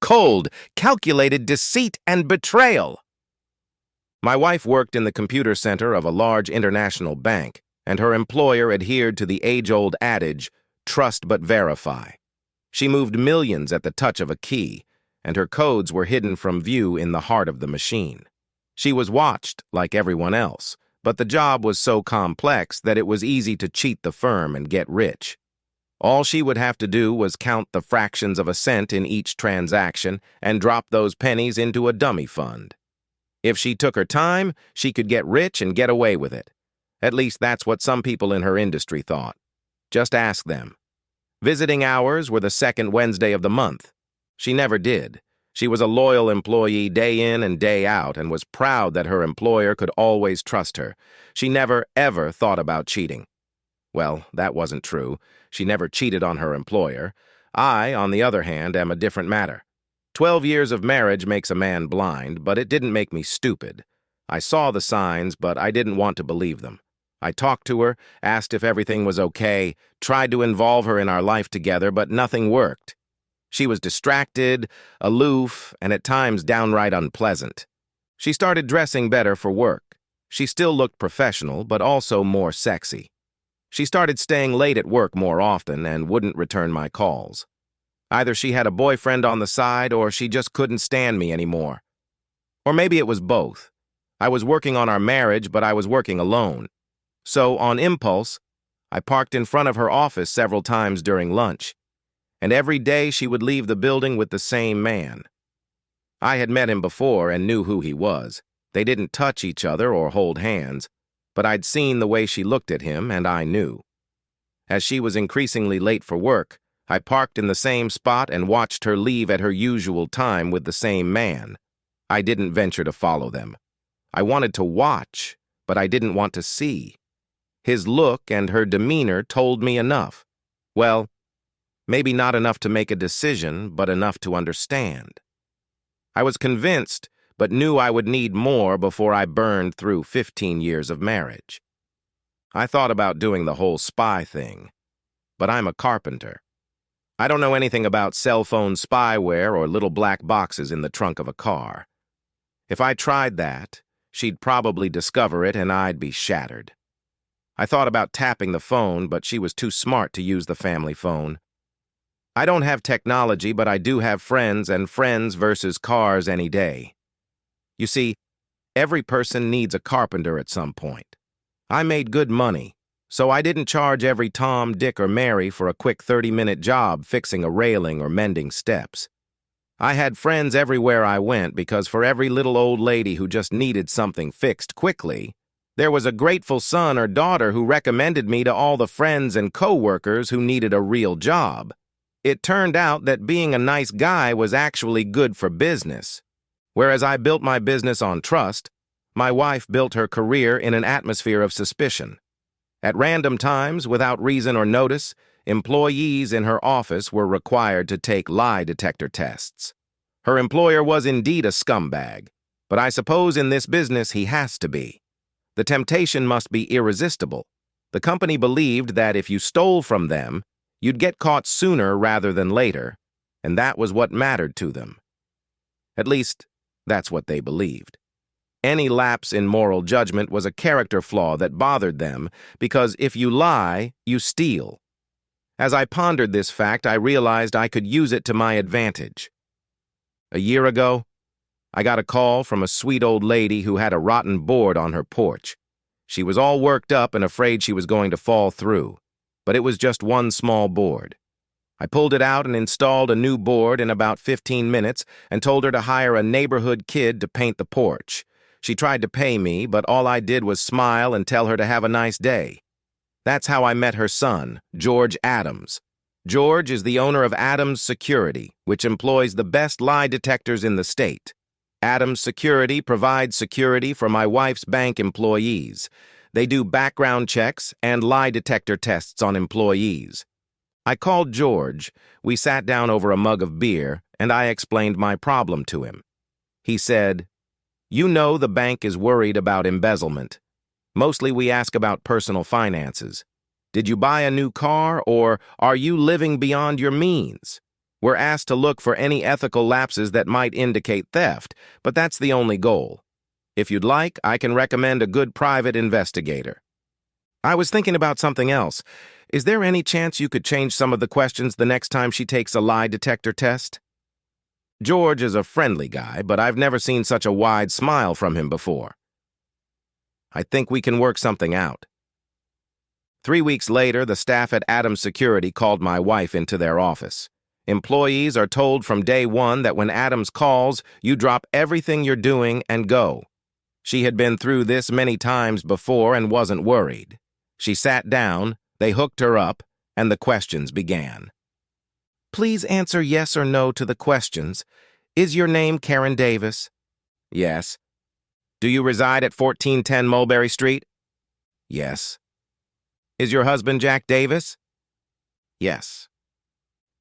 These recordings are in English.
cold, calculated deceit and betrayal. My wife worked in the computer center of a large international bank, and her employer adhered to the age-old adage, trust but verify. She moved millions at the touch of a key, and her codes were hidden from view in the heart of the machine. She was watched like everyone else, but the job was so complex that it was easy to cheat the firm and get rich. All she would have to do was count the fractions of a cent in each transaction and drop those pennies into a dummy fund. If she took her time, she could get rich and get away with it. At least that's what some people in her industry thought. Just ask them. Visiting hours were the second Wednesday of the month. She never did. She was a loyal employee day in and day out and was proud that her employer could always trust her. She never, ever thought about cheating. Well, that wasn't true. She never cheated on her employer. I, on the other hand, am a different matter. 12 years of marriage makes a man blind, but it didn't make me stupid. I saw the signs, but I didn't want to believe them. I talked to her, asked if everything was okay, tried to involve her in our life together, but nothing worked. She was distracted, aloof, and at times downright unpleasant. She started dressing better for work. She still looked professional, but also more sexy. She started staying late at work more often and wouldn't return my calls. Either she had a boyfriend on the side or she just couldn't stand me anymore. Or maybe it was both. I was working on our marriage, but I was working alone. So, on impulse, I parked in front of her office several times during lunch. And every day she would leave the building with the same man. I had met him before and knew who he was. They didn't touch each other or hold hands, but I'd seen the way she looked at him, and I knew. As she was increasingly late for work, I parked in the same spot and watched her leave at her usual time with the same man. I didn't venture to follow them. I wanted to watch, but I didn't want to see. His look and her demeanor told me enough. Well, maybe not enough to make a decision, but enough to understand. I was convinced, but knew I would need more before I burned through 15 years of marriage. I thought about doing the whole spy thing, but I'm a carpenter. I don't know anything about cell phone spyware or little black boxes in the trunk of a car. If I tried that, she'd probably discover it and I'd be shattered. I thought about tapping the phone, but she was too smart to use the family phone. I don't have technology, but I do have friends, and friends versus cars any day. You see, every person needs a carpenter at some point. I made good money, so I didn't charge every Tom, Dick, or Mary for a quick 30-minute job fixing a railing or mending steps. I had friends everywhere I went because for every little old lady who just needed something fixed quickly, there was a grateful son or daughter who recommended me to all the friends and co-workers who needed a real job. It turned out that being a nice guy was actually good for business. Whereas I built my business on trust, my wife built her career in an atmosphere of suspicion. At random times, without reason or notice, employees in her office were required to take lie detector tests. Her employer was indeed a scumbag, but I suppose in this business he has to be. The temptation must be irresistible. The company believed that if you stole from them, you'd get caught sooner rather than later, and that was what mattered to them. At least, that's what they believed. Any lapse in moral judgment was a character flaw that bothered them, because if you lie, you steal. As I pondered this fact, I realized I could use it to my advantage. A year ago, I got a call from a sweet old lady who had a rotten board on her porch. She was all worked up and afraid she was going to fall through, but it was just one small board. I pulled it out and installed a new board in about 15 minutes and told her to hire a neighborhood kid to paint the porch. She tried to pay me, but all I did was smile and tell her to have a nice day. That's how I met her son, George Adams. George is the owner of Adams Security, which employs the best lie detectors in the state. Adams Security provides security for my wife's bank employees. They do background checks and lie detector tests on employees. I called George, we sat down over a mug of beer, and I explained my problem to him. He said, "You know the bank is worried about embezzlement. Mostly we ask about personal finances. Did you buy a new car, or are you living beyond your means? We're asked to look for any ethical lapses that might indicate theft, but that's the only goal. If you'd like, I can recommend a good private investigator. I was thinking about something else. Is there any chance you could change some of the questions the next time she takes a lie detector test? George is a friendly guy, but I've never seen such a wide smile from him before. I think we can work something out. 3 weeks later, the staff at Adams Security called my wife into their office. Employees are told from day one that when Adams calls, you drop everything you're doing and go. She had been through this many times before and wasn't worried. She sat down, they hooked her up, and the questions began. Please answer yes or no to the questions. Is your name Karen Davis? Yes. Do you reside at 1410 Mulberry Street? Yes. Is your husband Jack Davis? Yes.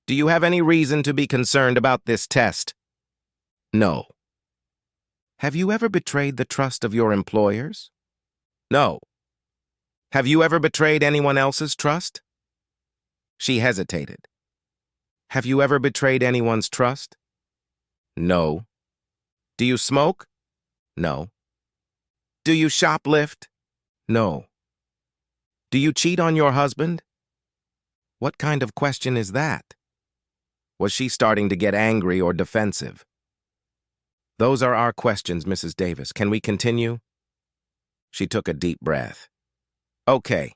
Do you have any reason to be concerned about this test? No. Have you ever betrayed the trust of your employers? No. Have you ever betrayed anyone else's trust? She hesitated. Have you ever betrayed anyone's trust? No. Do you smoke? No. Do you shoplift? No. Do you cheat on your husband? What kind of question is that? Was she starting to get angry or defensive? Those are our questions, Mrs. Davis. Can we continue? She took a deep breath. Okay.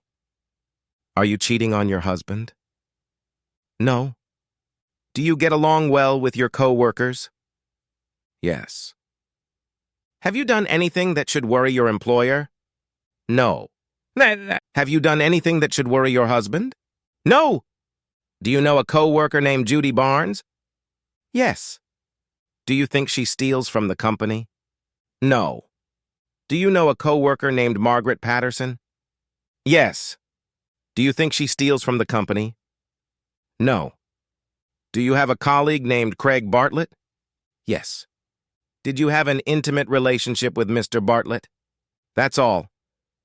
Are you cheating on your husband? No. Do you get along well with your co-workers? Yes. Have you done anything that should worry your employer? No. Have you done anything that should worry your husband? No. Do you know a co-worker named Judy Barnes? Yes. Do you think she steals from the company? No. Do you know a co-worker named Margaret Patterson? Yes. Do you think she steals from the company? No. Do you have a colleague named Craig Bartlett? Yes. Did you have an intimate relationship with Mr. Bartlett? That's all.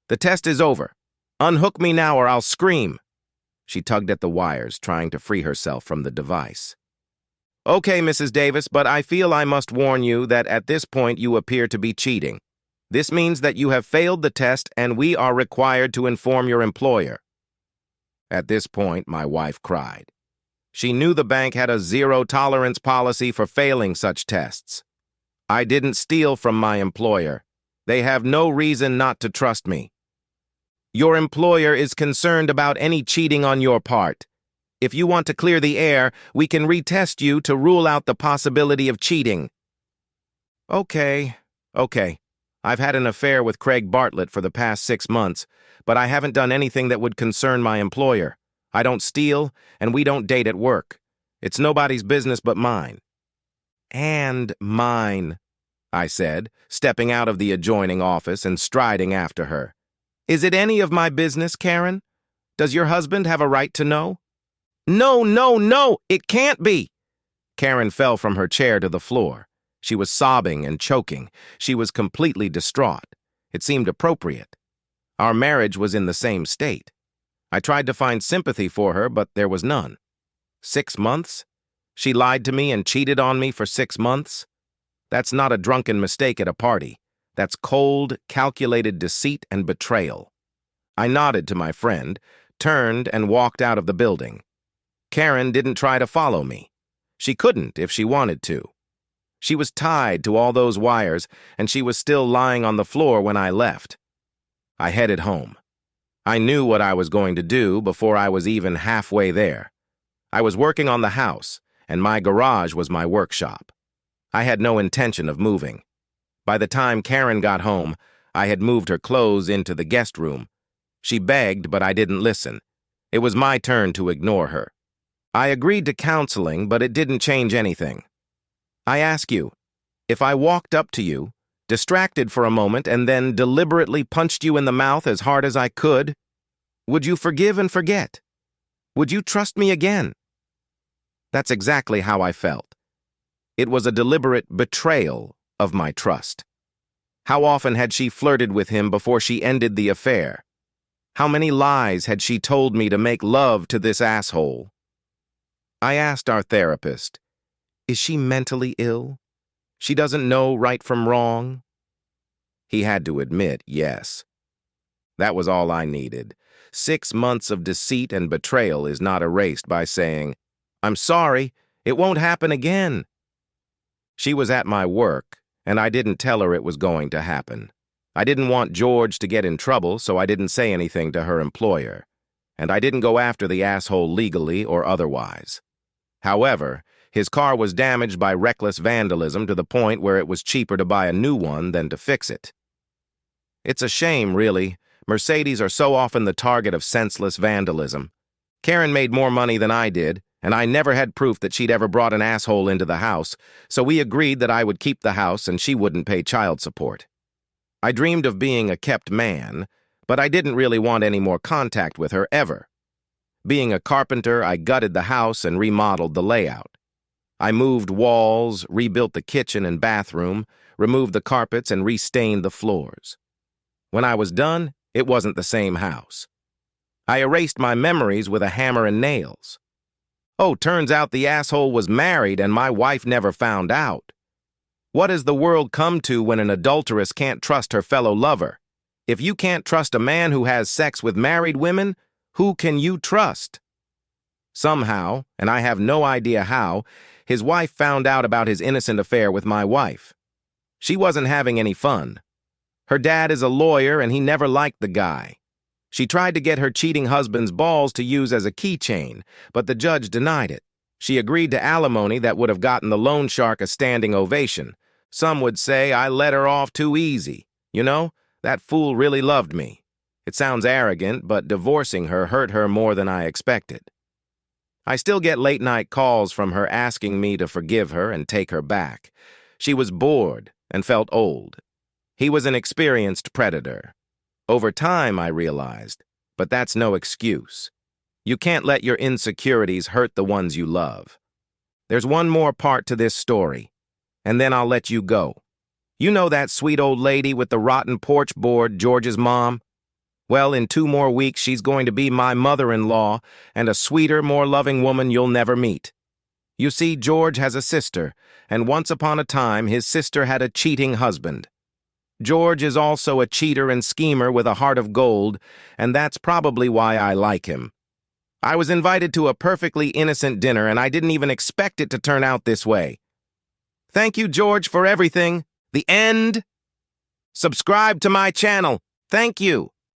The test is over. Unhook me now or I'll scream. She tugged at the wires, trying to free herself from the device. Okay, Mrs. Davis, but I feel I must warn you that at this point you appear to be cheating. This means that you have failed the test and we are required to inform your employer. At this point, my wife cried. She knew the bank had a zero-tolerance policy for failing such tests. I didn't steal from my employer. They have no reason not to trust me. Your employer is concerned about any cheating on your part. If you want to clear the air, we can retest you to rule out the possibility of cheating. Okay. I've had an affair with Craig Bartlett for the past 6 months, but I haven't done anything that would concern my employer. I don't steal, and we don't date at work. It's nobody's business but mine. And mine, I said, stepping out of the adjoining office and striding after her. Is it any of my business, Karen? Does your husband have a right to know? No, it can't be. Karen fell from her chair to the floor. She was sobbing and choking. She was completely distraught. It seemed appropriate. Our marriage was in the same state. I tried to find sympathy for her, but there was none. 6 months? She lied to me and cheated on me for 6 months? That's not a drunken mistake at a party. That's cold, calculated deceit and betrayal. I nodded to my friend, turned, and walked out of the building. Karen didn't try to follow me. She couldn't if she wanted to. She was tied to all those wires, and she was still lying on the floor when I left. I headed home. I knew what I was going to do before I was even halfway there. I was working on the house, and my garage was my workshop. I had no intention of moving. By the time Karen got home, I had moved her clothes into the guest room. She begged, but I didn't listen. It was my turn to ignore her. I agreed to counseling, but it didn't change anything. I ask you, if I walked up to you, distracted for a moment, and then deliberately punched you in the mouth as hard as I could, would you forgive and forget? Would you trust me again? That's exactly how I felt. It was a deliberate betrayal of my trust. How often had she flirted with him before she ended the affair? How many lies had she told me to make love to this asshole? I asked our therapist, "Is she mentally ill? She doesn't know right from wrong?" He had to admit, yes. That was all I needed. 6 months of deceit and betrayal is not erased by saying, "I'm sorry, it won't happen again." She was at my work, and I didn't tell her it was going to happen. I didn't want George to get in trouble, so I didn't say anything to her employer. And I didn't go after the asshole legally or otherwise. However, his car was damaged by reckless vandalism to the point where it was cheaper to buy a new one than to fix it. It's a shame, really. Mercedes are so often the target of senseless vandalism. Karen made more money than I did, and I never had proof that she'd ever brought an asshole into the house, so we agreed that I would keep the house and she wouldn't pay child support. I dreamed of being a kept man, but I didn't really want any more contact with her ever. Being a carpenter, I gutted the house and remodeled the layout. I moved walls, rebuilt the kitchen and bathroom, removed the carpets, and restained the floors. When I was done, it wasn't the same house. I erased my memories with a hammer and nails. Oh, turns out the asshole was married and my wife never found out. What has the world come to when an adulteress can't trust her fellow lover? If you can't trust a man who has sex with married women, who can you trust? Somehow, and I have no idea how, his wife found out about his innocent affair with my wife. She wasn't having any fun. Her dad is a lawyer and he never liked the guy. She tried to get her cheating husband's balls to use as a keychain, but the judge denied it. She agreed to alimony that would have gotten the loan shark a standing ovation. Some would say I let her off too easy. You know, that fool really loved me. It sounds arrogant, but divorcing her hurt her more than I expected. I still get late-night calls from her asking me to forgive her and take her back. She was bored and felt old. He was an experienced predator. Over time, I realized, but that's no excuse. You can't let your insecurities hurt the ones you love. There's one more part to this story, and then I'll let you go. You know that sweet old lady with the rotten porch board, George's mom? Well, in 2 more weeks, she's going to be my mother-in-law and a sweeter, more loving woman you'll never meet. You see, George has a sister, and once upon a time, his sister had a cheating husband. George is also a cheater and schemer with a heart of gold, and that's probably why I like him. I was invited to a perfectly innocent dinner, and I didn't even expect it to turn out this way. Thank you, George, for everything. The end. Subscribe to my channel. Thank you.